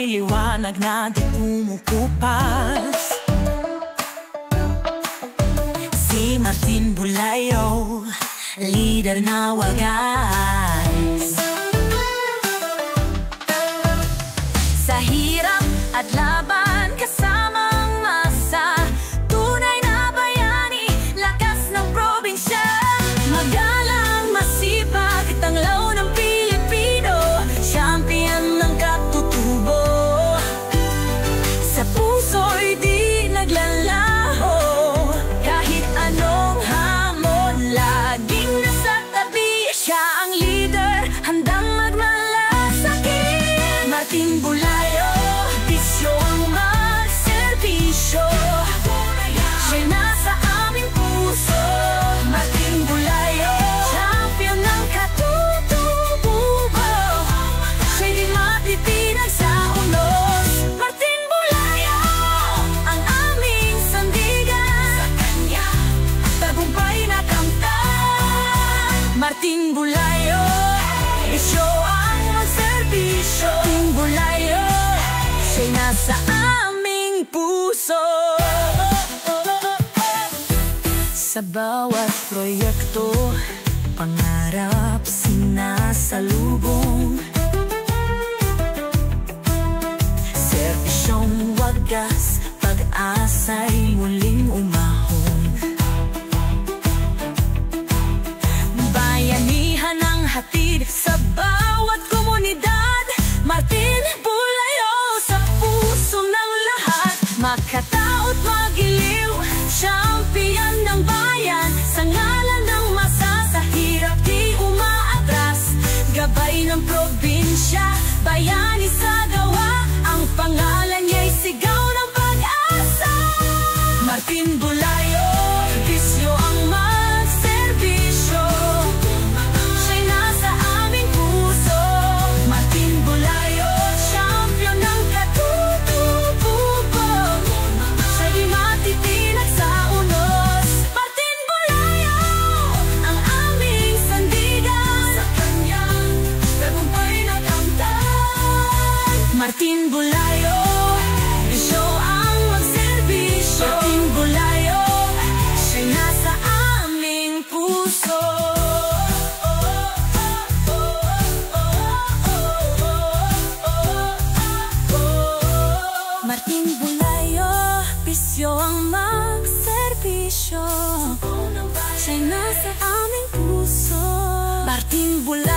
may liwanag na di kumukupas. Si Martin Bulayo, leader na wagas. Sa hirap at laban kasama ang masa, tunay na bayani, lakas ng probinsya. Magalang, masipag, tanglaw ng Pilipino, champion ng katutubo. Sa puso'y di naglalaho, kahit anong hamon, laging nasa tabi. Siya ang leader, handang magmalasakit. Martin Bulayo, bisyo ang magserbisyo, siya'y nasa aming puso. Martin Bulayo, champion ng katutubo, siya'y di matitinag sa unos. Martin Bulayo, ang aming sandigan, sa kanya tagumpay na kamtan. Martin Bulayo, bisyo ang magserbisyo. Martin Bulayo, siya'y nasa aming puso. Sa bawat proyekto, pangarap sinasalubong. Serbisyong wagas, pag-asa'y muling umahon. Bayanihan ang hatid sa bawat komunidad. Martin Bulayo, sa puso ng lahat. Makatao't magiliw, champion ng bayan. Sa ngalan ng masa, sa hirap di umaatras. Gabay ng probinsya, bayani sa gawa. Ang pangalan niya'y sigaw ng pag-asa. Martin Bulayo, bisyo ang magserbisyo, siya'y nasa aming puso. Martin Bulayo, champion ng katutubo, siya'y di matitinag sa unos. Martin Bulayo, ang aming sandigan, sa kanyang tagumpay na kamtan. Martin Bulayo, bisyo ang magserbisyo. Martin Bulayo, siya'y nasa aming puso. Martin Bulayo, bisyo ang magserbisyo, siya'y nasa aming puso. Martin Bulayo.